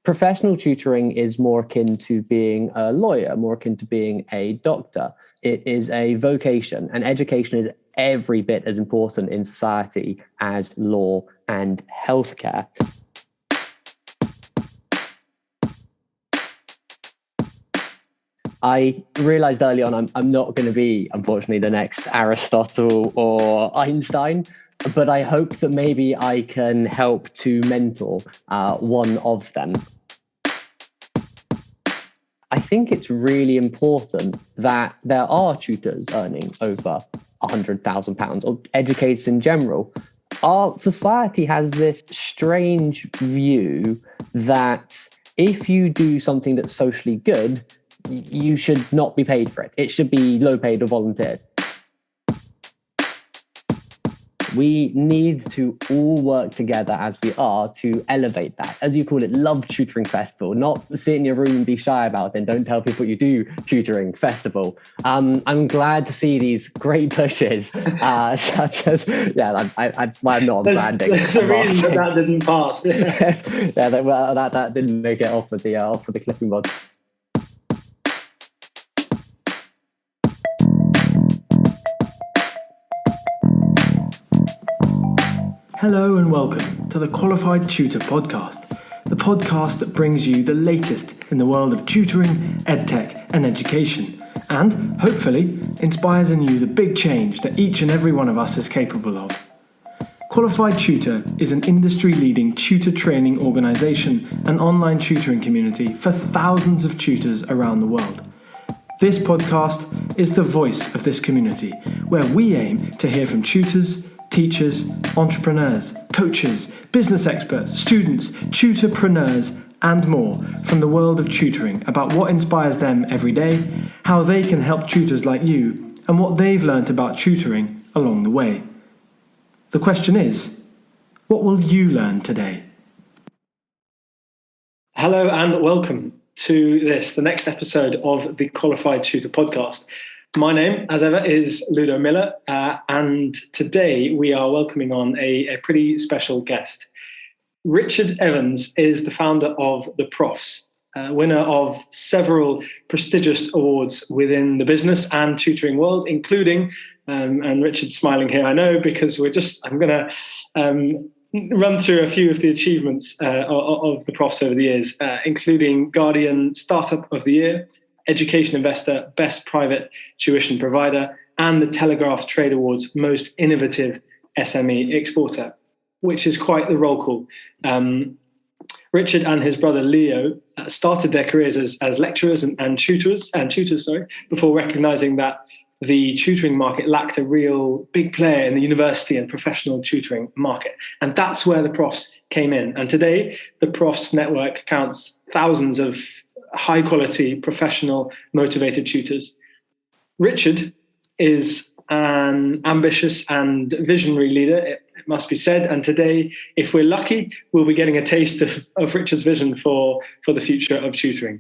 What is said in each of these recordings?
Professional tutoring is more akin to being a lawyer, more akin to being a doctor. It is a vocation, and education is every bit as important in society as law and healthcare. I realized early on I'm not going to be, unfortunately, the next Aristotle or Einstein, but I hope that maybe I can help to mentor one of them. I think it's really important that there are tutors earning over £100,000 or educators in general. Our society has this strange view that if you do something that's socially good, you should not be paid for it. It should be low paid or volunteered. We need to all work together as we are to elevate that. As you call it, Love Tutoring Festival, not sit in your room and be shy about it and don't tell people you do tutoring festival. I'm glad to see these great pushes, such as, that's why I'm not on branding. There's a reason that didn't pass. that didn't make it off with the clipping board. Hello and welcome to the Qualified Tutor Podcast, the podcast that brings you the latest in the world of tutoring, edtech and education, and hopefully inspires in you the big change that each and every one of us is capable of. Qualified Tutor is an industry-leading tutor training organisation and online tutoring community for thousands of tutors around the world. This podcast is the voice of this community, where we aim to hear from tutors, teachers, entrepreneurs, coaches, business experts, students, tutorpreneurs, and more from the world of tutoring about what inspires them every day, how they can help tutors like you, and what they've learnt about tutoring along the way. The question is, what will you learn today? Hello and welcome to the next episode of the Qualified Tutor Podcast. My name, as ever, is Ludo Miller, and today we are welcoming on a pretty special guest. Richard Evans is the founder of The Profs, winner of several prestigious awards within the business and tutoring world, including, and Richard's smiling here, I know, because I'm going to run through a few of the achievements of The Profs over the years, including Guardian Startup of the Year, Education Investor, Best Private Tuition Provider, and the Telegraph Trade Awards Most Innovative SME Exporter, which is quite the roll call. Richard and his brother Leo started their careers as lecturers and tutors, before recognising that the tutoring market lacked a real big player in the university and professional tutoring market. And that's where the Profs came in. And today, the Profs network counts thousands of high-quality, professional, motivated tutors. Richard is an ambitious and visionary leader, it must be said, and today, if we're lucky, we'll be getting a taste of Richard's vision for the future of tutoring.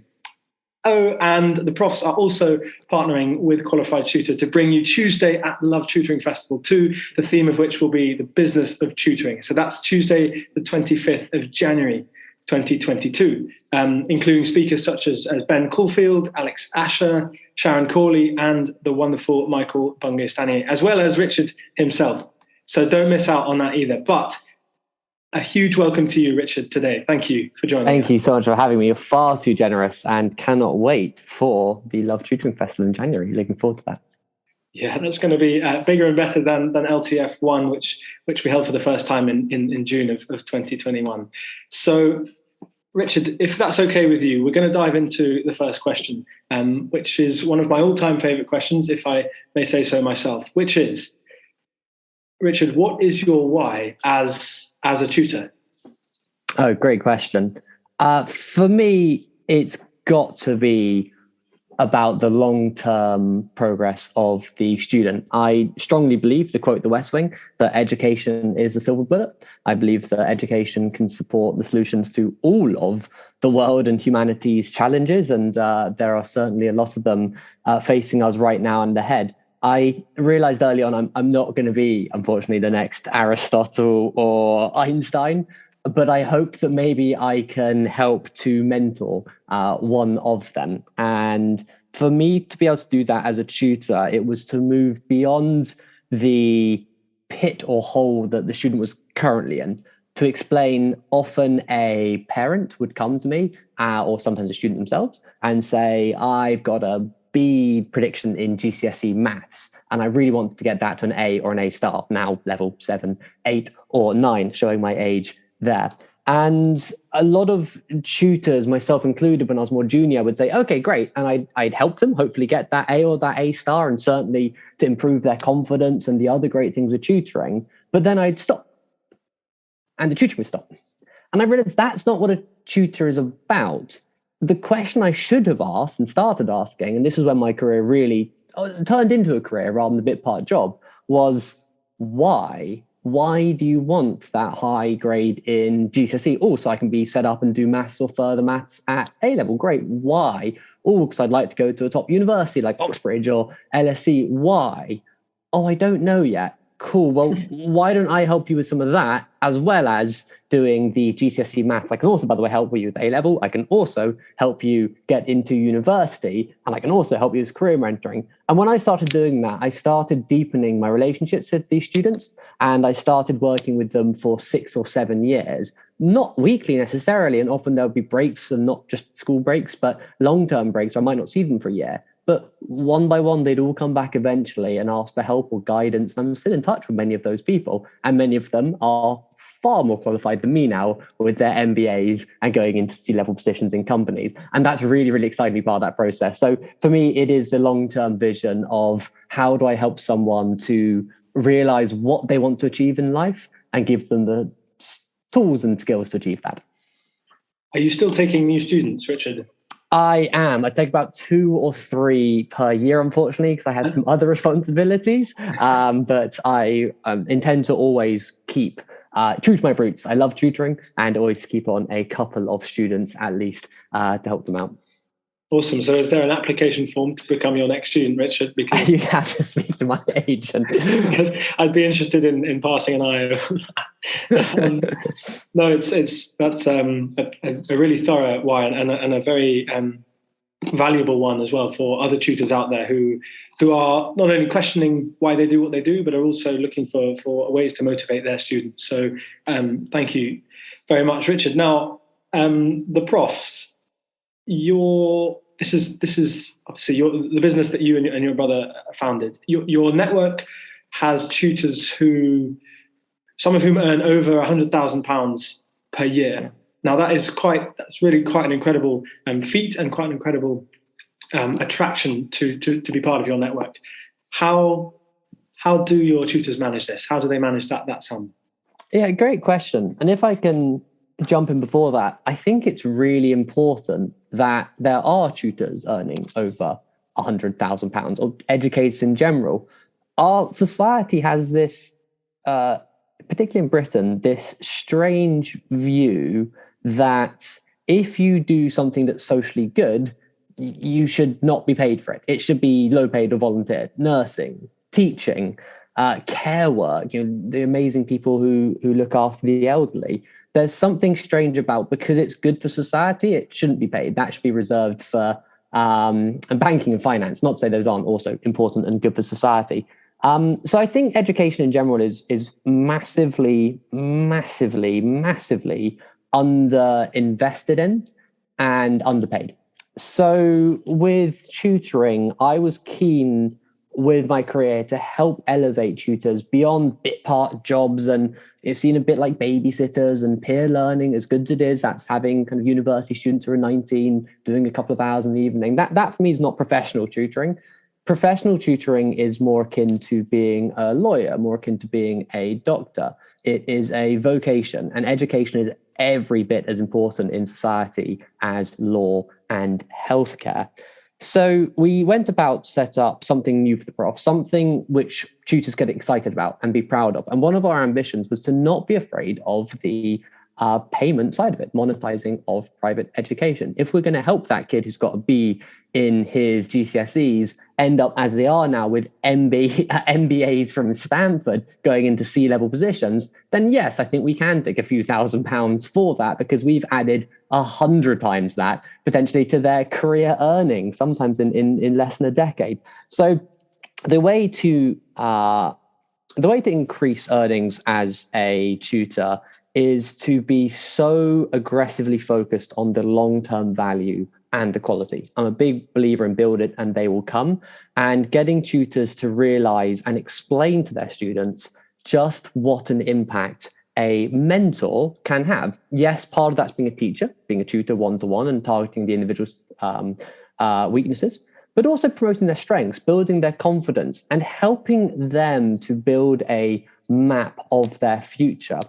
Oh, and the Profs are also partnering with Qualified Tutor to bring you Tuesday at the Love Tutoring Festival 2, the theme of which will be the business of tutoring. So that's Tuesday, the 25th of January, 2022, including speakers such as Ben Caulfield, Alex Asher, Sharon Corley, and the wonderful Michael Bungay-Stanier, as well as Richard himself. So don't miss out on that either. But a huge welcome to you, Richard, today. Thank you for joining us. Thank you so much for having me. You're far too generous and cannot wait for the Love Tutoring Festival in January. Looking forward to that. Yeah, that's going to be bigger and better than LTF1, which we held for the first time in June of 2021. So, Richard, if that's okay with you, we're going to dive into the first question, which is one of my all-time favourite questions, if I may say so myself, which is, Richard, what is your why as a tutor? Oh, great question. For me, it's got to be about the long-term progress of the student. I strongly believe, to quote The West Wing, that education is a silver bullet. I believe that education can support the solutions to all of the world and humanity's challenges, and there are certainly a lot of them facing us right now and ahead. I realized early on I'm not going to be, unfortunately, the next Aristotle or Einstein, but I hope that maybe I can help to mentor one of them. And for me to be able to do that as a tutor, it was to move beyond the pit or hole that the student was currently in. To explain, often a parent would come to me, or sometimes a student themselves, and say, I've got a B prediction in GCSE maths, and I really want to get that to an A or an A star, now level 7, 8, or 9, showing my age there. And a lot of tutors, myself included, when I was more junior, would say, okay, great. And I'd help them hopefully get that A or that A star, and certainly to improve their confidence and the other great things with tutoring. But then I'd stop and the tutoring would stop. And I realized that's not what a tutor is about. The question I should have asked and started asking, and this is when my career really turned into a career rather than a bit part job, was why? Why do you want that high grade in GCSE? Oh, so I can be set up and do maths or further maths at A level. Great. Why? Oh, because I'd like to go to a top university like Oxbridge or LSE. Why? Oh, I don't know yet. Cool. Well, why don't I help you with some of that as well as doing the GCSE maths? I can also, by the way, help you with A level. I can also help you get into university, and I can also help you with career mentoring. And when I started doing that, I started deepening my relationships with these students, and I started working with them for 6 or 7 years, not weekly necessarily. And often there'll be breaks, and not just school breaks, but long-term breaks where I might not see them for a year. But one by one, they'd all come back eventually and ask for help or guidance. And I'm still in touch with many of those people. And many of them are far more qualified than me now with their MBAs and going into C-level positions in companies. And that's really, really exciting part of that process. So for me, it is the long-term vision of how do I help someone to realize what they want to achieve in life and give them the tools and skills to achieve that. Are you still taking new students, Richard? I am. I take about 2 or 3 per year, unfortunately, because I had some other responsibilities. But I intend to always keep true to my roots. I love tutoring and always keep on a couple of students at least to help them out. Awesome. So is there an application form to become your next student, Richard? Because you have to speak to my agent. I'd be interested in passing an eye. No, that's a really thorough one and a very valuable one as well for other tutors out there who are not only questioning why they do what they do, but are also looking for ways to motivate their students. So thank you very much, Richard. Now, the profs. This is obviously the business that you and your brother founded. Your network has tutors some of whom earn over £100,000 per year. Now that's really quite an incredible feat and quite an incredible attraction to be part of your network. How do your tutors manage this? How do they manage that sum? Yeah, great question. And if I can jump in before that, I think it's really important that there are tutors earning over £100,000 or educators in general. Our society has this, particularly in Britain, this strange view that if you do something that's socially good, you should not be paid for it. It should be low paid or volunteer. Nursing, teaching, care work, the amazing people who look after the elderly. There's something strange about, because it's good for society, it shouldn't be paid. That should be reserved for and banking and finance. Not to say those aren't also important and good for society. So I think education in general is massively, massively, massively under invested in and underpaid. So with tutoring, I was keen with my career to help elevate tutors beyond bit part jobs, and it's seen a bit like babysitters and peer learning, as good as it is. That's having kind of university students who are 19 doing a couple of hours in the evening. That for me is not professional tutoring. Professional tutoring is more akin to being a lawyer, more akin to being a doctor. It is a vocation, and education is every bit as important in society as law and healthcare. So we went about set up something new for the prof, something which tutors get excited about and be proud of. And one of our ambitions was to not be afraid of the payment side of it, monetizing of private education. If we're going to help that kid who's got a B in his GCSEs end up as they are now with MBAs from Stanford going into C-level positions, then yes, I think we can take a few £1,000s for that, because we've added 100 times that potentially to their career earnings, sometimes in less than a decade. So the way to increase earnings as a tutor is to be so aggressively focused on the long-term value and the quality. I'm a big believer in build it and they will come, and getting tutors to realize and explain to their students just what an impact a mentor can have. Yes, part of that's being a teacher, being a tutor one-to-one and targeting the individual's weaknesses, but also promoting their strengths, building their confidence, and helping them to build a map of their future.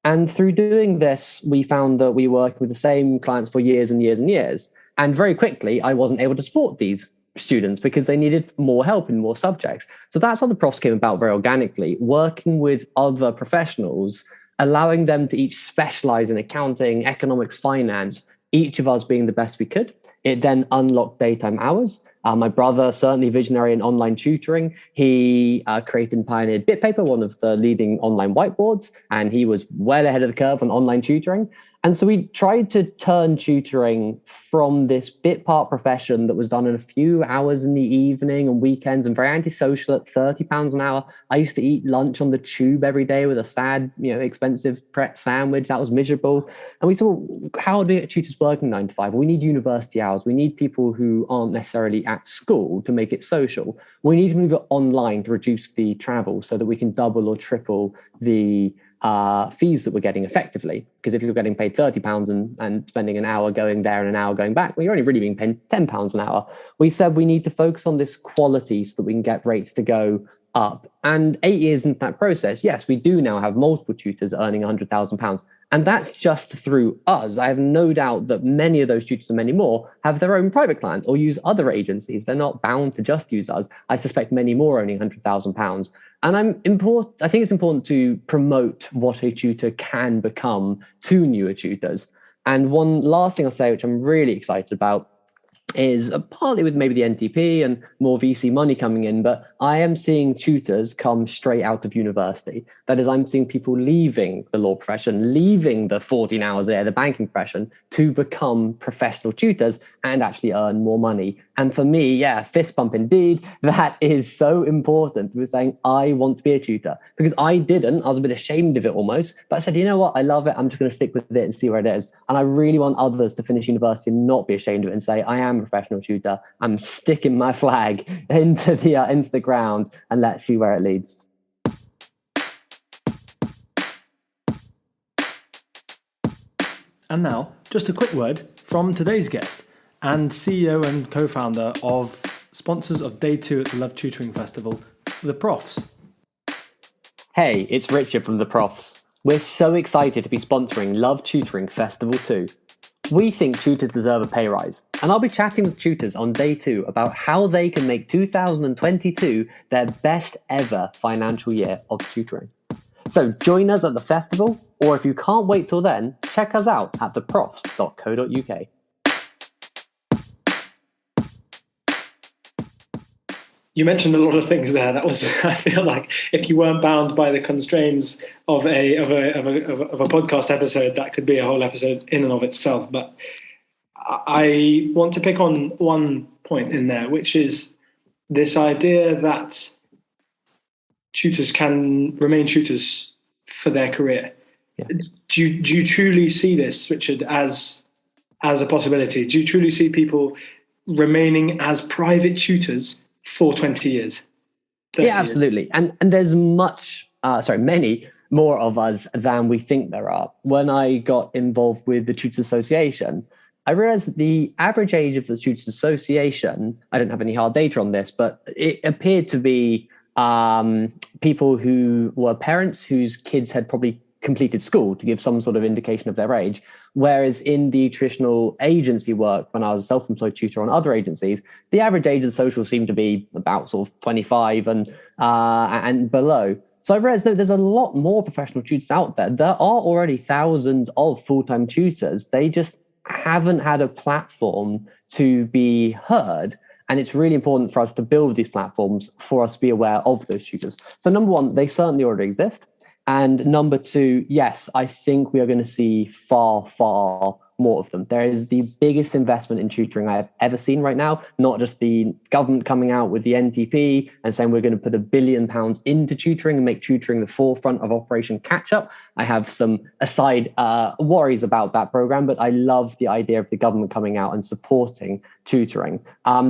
And through doing this, we found that we worked with the same clients for years and years and years. And very quickly, I wasn't able to support these students because they needed more help in more subjects. So that's how the profs came about very organically, working with other professionals, allowing them to each specialize in accounting, economics, finance, each of us being the best we could. It then unlocked daytime hours. My brother, certainly visionary in online tutoring, he created and pioneered BitPaper, one of the leading online whiteboards, and he was well ahead of the curve on online tutoring. And so we tried to turn tutoring from this bit part profession that was done in a few hours in the evening and weekends and very antisocial at £30 an hour. I used to eat lunch on the tube every day with a sad, expensive Pret sandwich. That was miserable. And we thought, how do we get tutors working 9 to 5? We need university hours. We need people who aren't necessarily at school to make it social. We need to move it online to reduce the travel so that we can double or triple the fees that we're getting effectively. Because if you're getting paid £30 and spending an hour going there and an hour going back, well, you're only really being paid £10 an hour. We said we need to focus on this quality so that we can get rates to go up. And 8 years into that process, yes, we do now have multiple tutors earning £100,000. And that's just through us. I have no doubt that many of those tutors and many more have their own private clients or use other agencies. They're not bound to just use us. I suspect many more owning £100,000. And I think it's important to promote what a tutor can become to newer tutors. And one last thing I'll say, which I'm really excited about, is partly with maybe the NTP and more VC money coming in, but I am seeing tutors come straight out of university. That is, I'm seeing people leaving the law profession, leaving the 14 hours there, the banking profession, to become professional tutors and actually earn more money. And for me, yeah, fist bump indeed, that is so important. We're saying, I want to be a tutor, because I was a bit ashamed of it almost, but I said, you know what, I love it. I'm just going to stick with it and see where it is. And I really want others to finish university and not be ashamed of it and say, I am a professional tutor. I'm sticking my flag into the ground, and let's see where it leads. And now, just a quick word from today's guest and CEO and co-founder of sponsors of Day 2 at the Love Tutoring Festival, The Profs. Hey, it's Richard from The Profs. We're so excited to be sponsoring Love Tutoring Festival 2. We think tutors deserve a pay rise, and I'll be chatting with tutors on Day 2 about how they can make 2022 their best ever financial year of tutoring. So join us at the festival, or if you can't wait till then, check us out at theprofs.co.uk. You mentioned a lot of things there. That was, I feel like, if you weren't bound by the constraints of a podcast episode, that could be a whole episode in and of itself. But I want to pick on one point in there, which is this idea that tutors can remain tutors for their career. Yeah. Do you truly see this, Richard, as a possibility? Do you truly see people remaining as private tutors for 20 years? Yeah, absolutely. Years? And there's many more of us than we think there are. When I got involved with the Tutors Association, I realized that the average age of the Tutors Association, I don't have any hard data on this, but it appeared to be people who were parents whose kids had probably completed school, to give some sort of indication of their age. Whereas in the traditional agency work, when I was a self-employed tutor on other agencies, the average age of the social seemed to be about sort of 25 and below. So I've realized that there's a lot more professional tutors out there. There are already thousands of full-time tutors. They just haven't had a platform to be heard. And it's really important for us to build these platforms for us to be aware of those tutors. So number one, they certainly already exist. And number two, yes, I think we are going to see far, far more of them. There is the biggest investment in tutoring I have ever seen right now, not just the government coming out with the NTP and saying we're going to put £1 billion into tutoring and make tutoring the forefront of Operation Catch Up. I have some aside worries about that program, but I love the idea of the government coming out and supporting tutoring.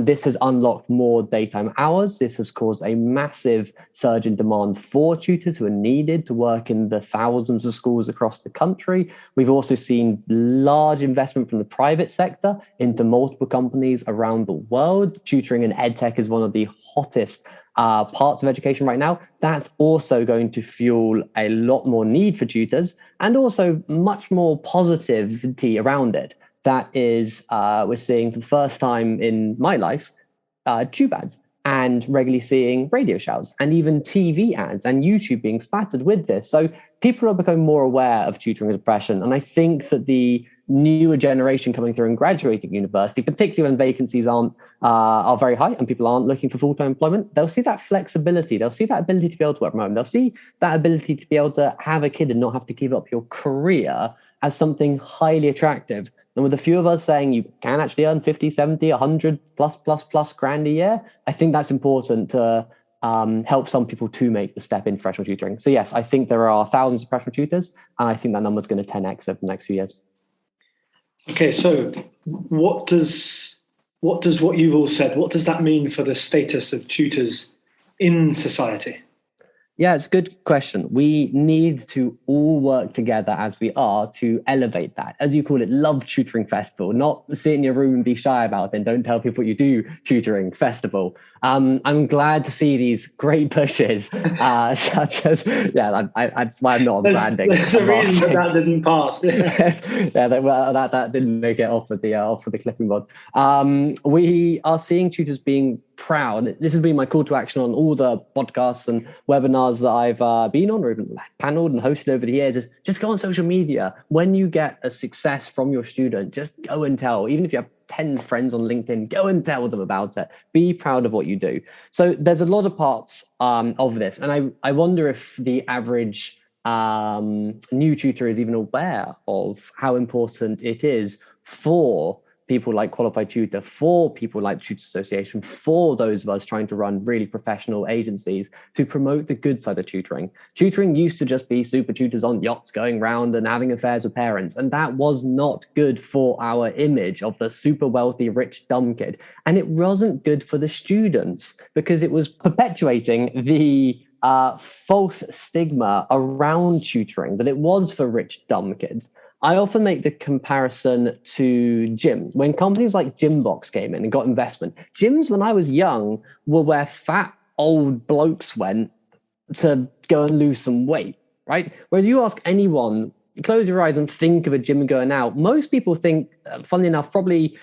This has unlocked more daytime hours. This has caused a massive surge in demand for tutors who are needed to work in the thousands of schools across the country. We've also seen large investment from the private sector into multiple companies around the world. Tutoring and edtech is one of the hottest parts of education right now. That's also going to fuel a lot more need for tutors and also much more positivity around it. That is, we're seeing for the first time in my life, tube ads and regularly seeing radio shouts and even TV ads and YouTube being splattered with this. So people are becoming more aware of tutoring as a profession. And I think that the newer generation coming through and graduating university, particularly when vacancies are very high and people aren't looking for full-time employment, they'll see that flexibility. They'll see that ability to be able to work from home. They'll see that ability to be able to have a kid and not have to give up your career as something highly attractive. And with a few of us saying you can actually earn 50, 70, 100 plus grand a year, I think that's important to help some people to make the step into professional tutoring. So yes, I think there are thousands of professional tutors, and I think that number is going to 10x over the next few years. Okay, so what does what you've all said, what does that mean for the status of tutors in society? Yeah, it's a good question. We need to all work together as we are to elevate that. As you call it, Love Tutoring Festival, not sit in your room and be shy about it and don't tell people what you do tutoring festival. I'm glad to see these great pushes, such as, that's why I'm not on branding. There's a reason that didn't pass. That didn't make it off with the clipping board. We are seeing tutors being proud. This has been my call to action on all the podcasts and webinars that I've been on or even paneled and hosted over the years, is just go on social media. When you get a success from your student, just go and tell. Even if you have 10 friends on LinkedIn, go and tell them about it. Be proud of what you do. So there's a lot of parts of this. And I wonder if the average new tutor is even aware of how important it is for people like Qualified Tutor, for people like Tutor Association, for those of us trying to run really professional agencies to promote the good side of tutoring. Tutoring used to just be super tutors on yachts going around and having affairs with parents. And that was not good for our image of the super wealthy, rich, dumb kid. And it wasn't good for the students because it was perpetuating the false stigma around tutoring that it was for rich, dumb kids. I often make the comparison to gym. When companies like Gymbox came in and got investment, gyms when I was young were where fat old blokes went to go and lose some weight, right? Whereas you ask anyone, close your eyes and think of a gym going out, most people think, funnily enough, probably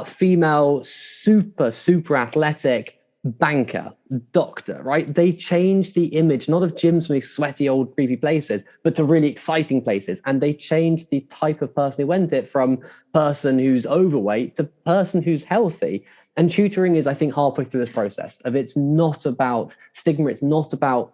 female, super athletic, banker, doctor, right? They changed the image, not of gyms from these sweaty old creepy places, but to really exciting places. And they changed the type of person who went it from person who's overweight to person who's healthy. And tutoring is, I think, halfway through this process of it's not about stigma. It's not about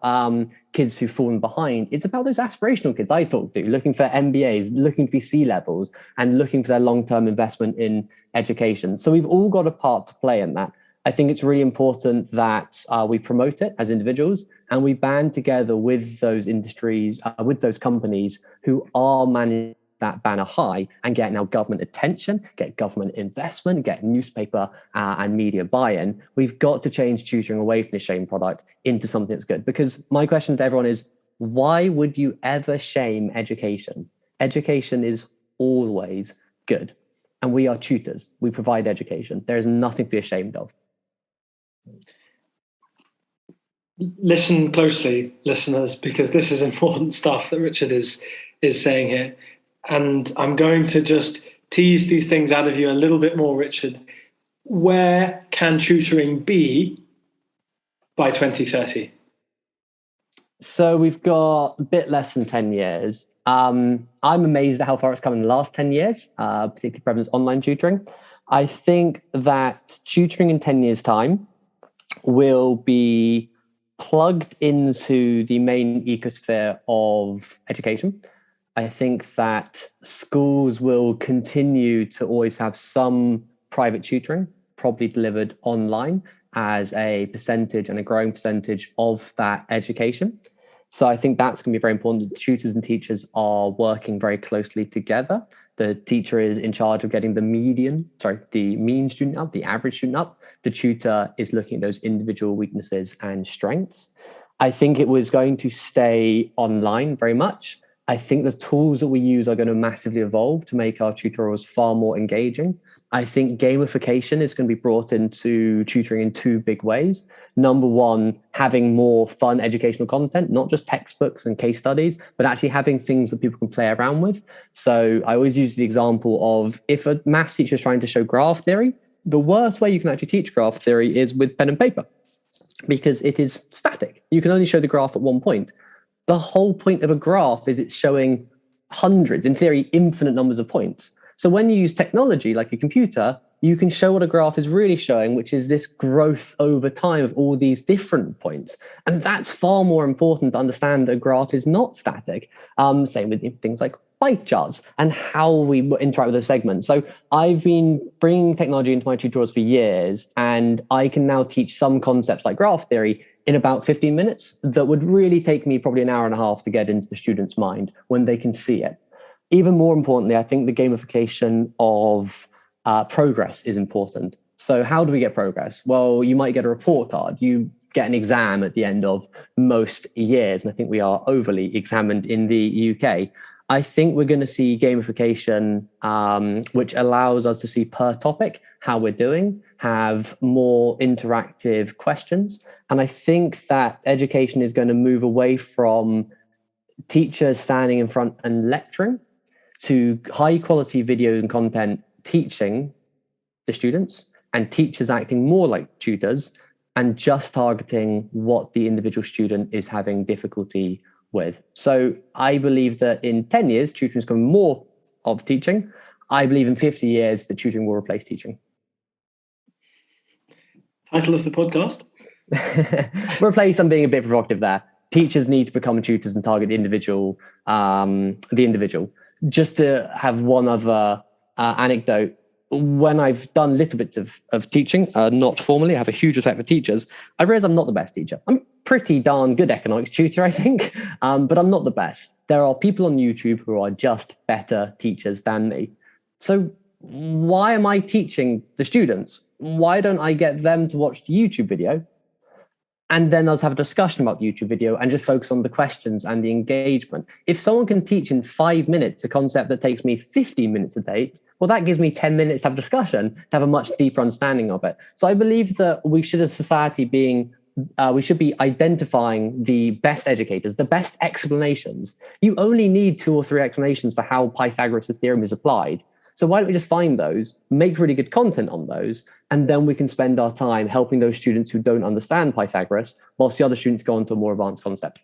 kids who've fallen behind. It's about those aspirational kids I talk to, looking for MBAs, looking to be C-levels, and looking for their long-term investment in education. So we've all got a part to play in that. I think it's really important that we promote it as individuals and we band together with those industries, with those companies who are managing that banner high and get now government attention, get government investment, get newspaper and media buy-in. We've got to change tutoring away from the shame product into something that's good. Because my question to everyone is, why would you ever shame education? Education is always good. And we are tutors. We provide education. There is nothing to be ashamed of. Listen closely, listeners, because this is important stuff that Richard is saying here. And I'm going to just tease these things out of you a little bit more, Richard. Where can tutoring be by 2030? So we've got a bit less than 10 years. I'm amazed at how far it's come in the last 10 years, particularly prevalence online tutoring. I think that tutoring in 10 years' time will be plugged into the main ecosphere of education. I think that schools will continue to always have some private tutoring, probably delivered online as a percentage and a growing percentage of that education. So I think that's going to be very important. The tutors and teachers are working very closely together. The teacher is in charge of getting the mean student up, the average student up. The tutor is looking at those individual weaknesses and strengths. I think it was going to stay online very much. I think the tools that we use are going to massively evolve to make our tutorials far more engaging. I think gamification is going to be brought into tutoring in two big ways. Number one, having more fun educational content, not just textbooks and case studies, but actually having things that people can play around with. So I always use the example of if a maths teacher is trying to show graph theory, the worst way you can actually teach graph theory is with pen and paper because it is static. You can only show the graph at one point. The whole point of a graph is it's showing hundreds, in theory, infinite numbers of points. So when you use technology like a computer, you can show what a graph is really showing, which is this growth over time of all these different points. And that's far more important to understand that a graph is not static. Same with things like pie charts and how we interact with those segments. So I've been bringing technology into my tutorials for years, and I can now teach some concepts like graph theory in about 15 minutes that would really take me probably an hour and a half to get into the student's mind when they can see it. Even more importantly, I think the gamification of progress is important. So how do we get progress? Well, you might get a report card. You get an exam at the end of most years. And I think we are overly examined in the UK. I think we're going to see gamification, which allows us to see per topic how we're doing, have more interactive questions. And I think that education is going to move away from teachers standing in front and lecturing to high quality video and content teaching the students and teachers acting more like tutors and just targeting what the individual student is having difficulty with. So I believe that in 10 years, tutoring is going to be more of teaching. I believe in 50 years that tutoring will replace teaching. Title of the podcast? Replace, I'm being a bit provocative there. Teachers need to become tutors and target the individual. Just to have one other anecdote, when I've done little bits of teaching, not formally, I have a huge respect for teachers. I realize I'm not the best teacher. I'm pretty darn good economics tutor, I think, but I'm not the best. There are people on YouTube who are just better teachers than me. So why am I teaching the students? Why don't I get them to watch the YouTube video? And then let's have a discussion about the YouTube video and just focus on the questions and the engagement. If someone can teach in 5 minutes a concept that takes me 15 minutes to take, well, that gives me 10 minutes to have a discussion, to have a much deeper understanding of it. So I believe that we should, as a society, we should be identifying the best educators, the best explanations. You only need 2 or 3 explanations for how Pythagoras' theorem is applied. So why don't we just find those, make really good content on those, and then we can spend our time helping those students who don't understand Pythagoras, whilst the other students go on to a more advanced concept.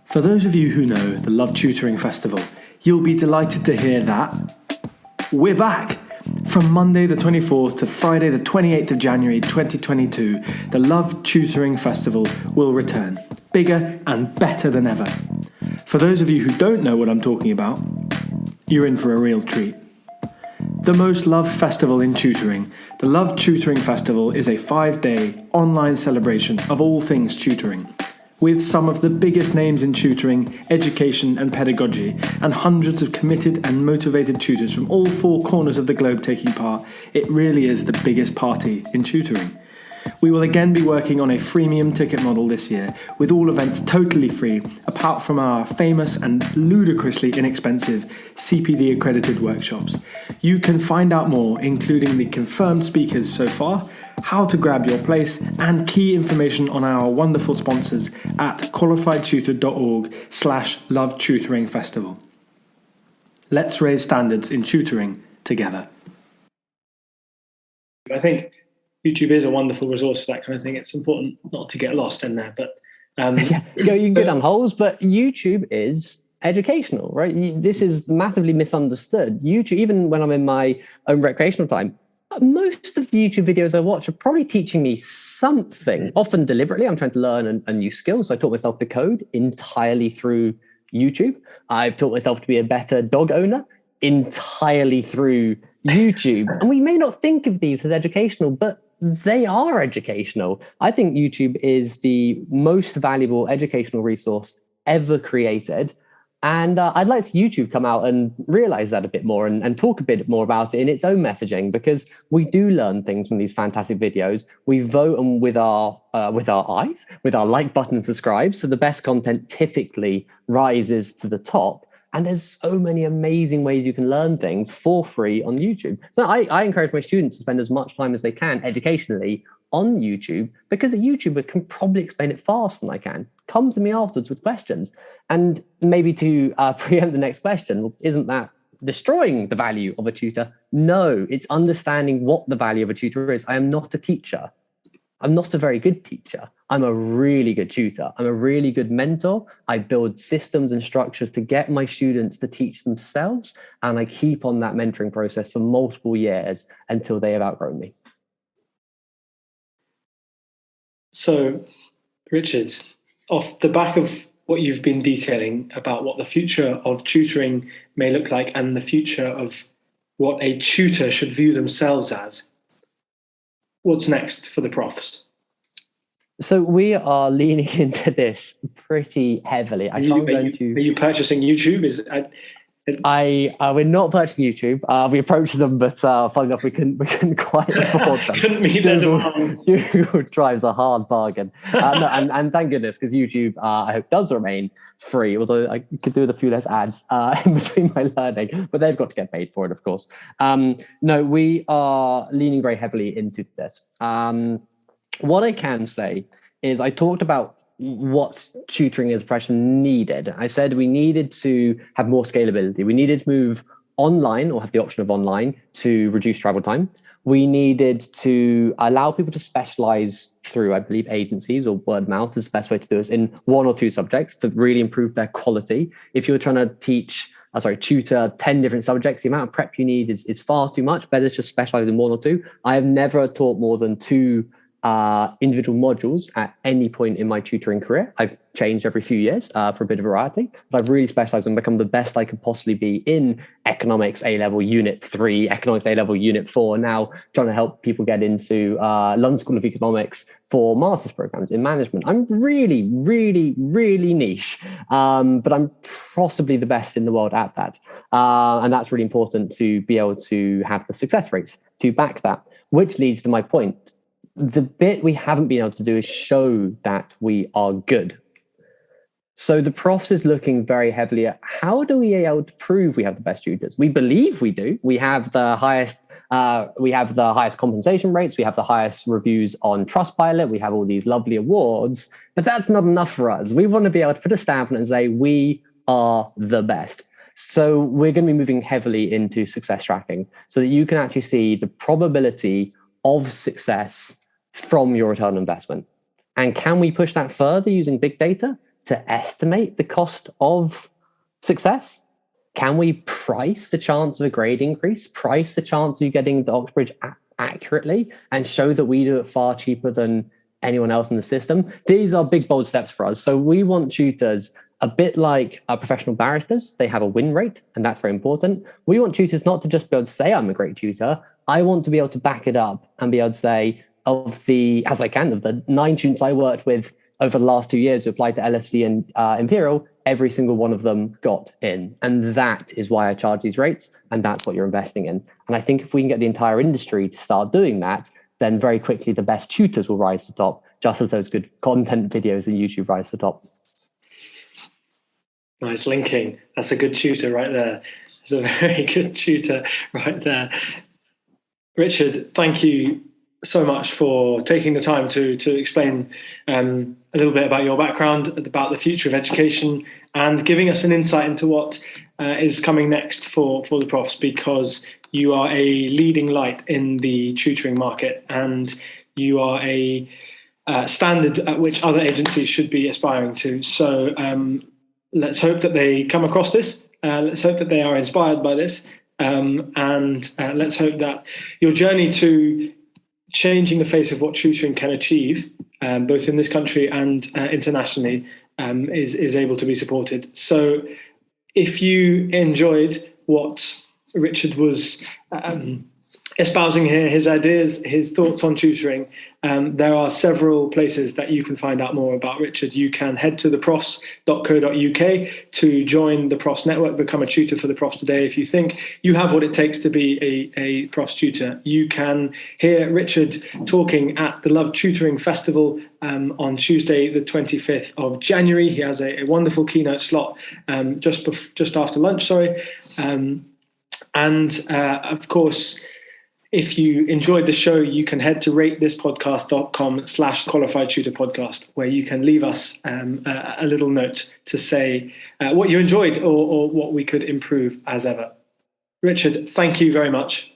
For those of you who know the Love Tutoring Festival, you'll be delighted to hear that we're back. From Monday the 24th to Friday the 28th of January 2022, the Love Tutoring Festival will return, bigger and better than ever. For those of you who don't know what I'm talking about, you're in for a real treat. The most loved festival in tutoring, the Love Tutoring Festival is a 5-day online celebration of all things tutoring, with some of the biggest names in tutoring, education and pedagogy, and hundreds of committed and motivated tutors from all 4 corners of the globe taking part. It really is the biggest party in tutoring. We will again be working on a freemium ticket model this year, with all events totally free, apart from our famous and ludicrously inexpensive CPD accredited workshops. You can find out more, including the confirmed speakers so far, how to grab your place, and key information on our wonderful sponsors at qualifiedtutor.org/Love Tutoring Festival. Let's raise standards in tutoring together. I think YouTube is a wonderful resource for that kind of thing. It's important not to get lost in there, but yeah, you can go down holes, but YouTube is educational, right? This is massively misunderstood. YouTube, even when I'm in my own recreational time, most of the YouTube videos I watch are probably teaching me something, often deliberately. I'm trying to learn a new skill. So I taught myself to code entirely through YouTube. I've taught myself to be a better dog owner entirely through YouTube. And we may not think of these as educational, but they are educational. I think YouTube is the most valuable educational resource ever created. And I'd like to see YouTube come out and realize that a bit more and talk a bit more about it in its own messaging, because we do learn things from these fantastic videos. We vote them with our eyes, with our like button and subscribe. So the best content typically rises to the top. And there's so many amazing ways you can learn things for free on YouTube. So I encourage my students to spend as much time as they can educationally on YouTube, because a YouTuber can probably explain it faster than I can. Come to me afterwards with questions. And maybe to preempt the next question, well, isn't that destroying the value of a tutor? No, it's understanding what the value of a tutor is. I am not a teacher. I'm not a very good teacher. I'm a really good tutor. I'm a really good mentor. I build systems and structures to get my students to teach themselves. And I keep on that mentoring process for multiple years until they have outgrown me. So, Richard, off the back of what you've been detailing about what the future of tutoring may look like and the future of what a tutor should view themselves as, what's next for the profs? So we are leaning into this pretty heavily. Are you purchasing YouTube? We're not purchasing YouTube. We approached them, but funny enough, we couldn't quite afford them. Couldn't meet their demand. Google drives a hard bargain, and thank goodness, because YouTube, I hope, does remain free. Although I could do with a few less ads in between my learning, but they've got to get paid for it, of course. No, we are leaning very heavily into this. What I can say is, I talked about what tutoring as a profession needed. I said we needed to have more scalability. We needed to move online, or have the option of online, to reduce travel time. We needed to allow people to specialize through, I believe, agencies or word of mouth is the best way to do this, in one or two subjects to really improve their quality. If you're trying to tutor 10 different subjects, the amount of prep you need is far too much. Better to specialize in one or two. I have never taught more than two individual modules at any point in my tutoring career. I've changed every few years for a bit of variety, but I've really specialized and become the best I can possibly be in economics A-level Unit 3, economics A-level Unit 4, now trying to help people get into London School of Economics for master's programs in management. I'm really, really, really niche, but I'm possibly the best in the world at that. And that's really important to be able to have the success rates to back that, which leads to my point. The bit we haven't been able to do is show that we are good. So the profs is looking very heavily at how do we be able to prove we have the best tutors? We believe we do. We have the highest compensation rates. We have the highest reviews on Trustpilot. We have all these lovely awards, but that's not enough for us. We want to be able to put a stamp on it and say we are the best. So we're going to be moving heavily into success tracking so that you can actually see the probability of success from your return on investment. And can we push that further using big data to estimate the cost of success? Can we price the chance of a grade increase, price the chance of you getting the Oxbridge accurately, and show that we do it far cheaper than anyone else in the system? These are big, bold steps for us. So we want tutors a bit like professional barristers. They have a win rate, and that's very important. We want tutors not to just be able to say, I'm a great tutor. I want to be able to back it up and be able to say, of the 9 students I worked with over the last 2 years who applied to LSE and Imperial, every single one of them got in. And that is why I charge these rates. And that's what you're investing in. And I think if we can get the entire industry to start doing that, then very quickly the best tutors will rise to the top, just as those good content videos on YouTube rise to the top. Nice linking. That's a good tutor right there. That's a very good tutor right there. Richard, thank you so much for taking the time to explain a little bit about your background, about the future of education, and giving us an insight into what is coming next for the profs, because you are a leading light in the tutoring market, and you are a standard at which other agencies should be aspiring to. So let's hope that they come across this. Let's hope that they are inspired by this. And let's hope that your journey to changing the face of what tutoring can achieve, both in this country and internationally, is able to be supported. So if you enjoyed what Richard was espousing here, his ideas, his thoughts on tutoring, there are several places that you can find out more about Richard. You can head to theprofs.co.uk to join the Profs Network, become a tutor for the Profs today. If you think you have what it takes to be a Profs tutor, you can hear Richard talking at the Love Tutoring Festival on Tuesday, the 25th of January. He has a wonderful keynote slot just after lunch, of course, if you enjoyed the show, you can head to ratethispodcast.com/qualified tutor podcast, where you can leave us a little note to say what you enjoyed or what we could improve as ever. Richard, thank you very much.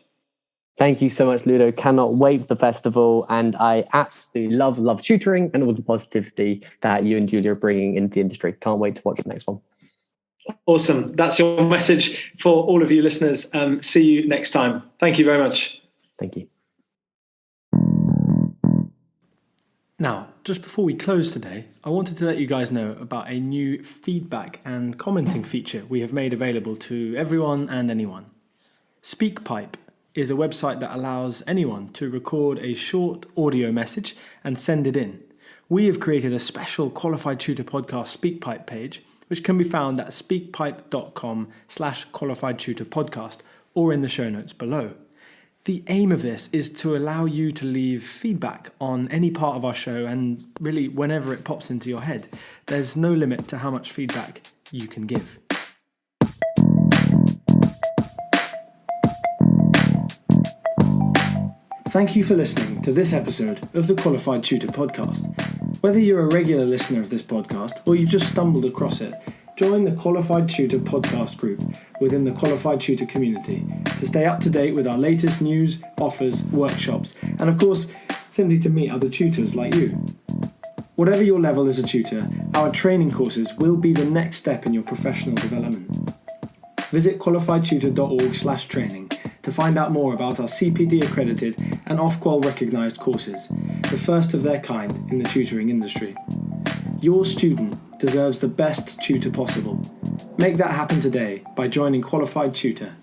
Thank you so much, Ludo. Cannot wait for the festival. And I absolutely love tutoring and all the positivity that you and Julia are bringing into the industry. Can't wait to watch the next one. Awesome. That's your message for all of you listeners. See you next time. Thank you very much. Thank you. Now, just before we close today, I wanted to let you guys know about a new feedback and commenting feature we have made available to everyone and anyone. SpeakPipe is a website that allows anyone to record a short audio message and send it in. We have created a special Qualified Tutor Podcast SpeakPipe page, which can be found at speakpipe.com/qualified tutor podcast or in the show notes below. The aim of this is to allow you to leave feedback on any part of our show, and really whenever it pops into your head. There's no limit to how much feedback you can give. Thank you for listening to this episode of the Qualified Tutor Podcast. Whether you're a regular listener of this podcast or you've just stumbled across it, join the Qualified Tutor Podcast group within the Qualified Tutor community to stay up to date with our latest news, offers, workshops, and of course, simply to meet other tutors like you. Whatever your level as a tutor, our training courses will be the next step in your professional development. Visit qualifiedtutor.org/training to find out more about our CPD accredited and Ofqual recognised courses, the first of their kind in the tutoring industry. Your student deserves the best tutor possible. Make that happen today by joining Qualified Tutor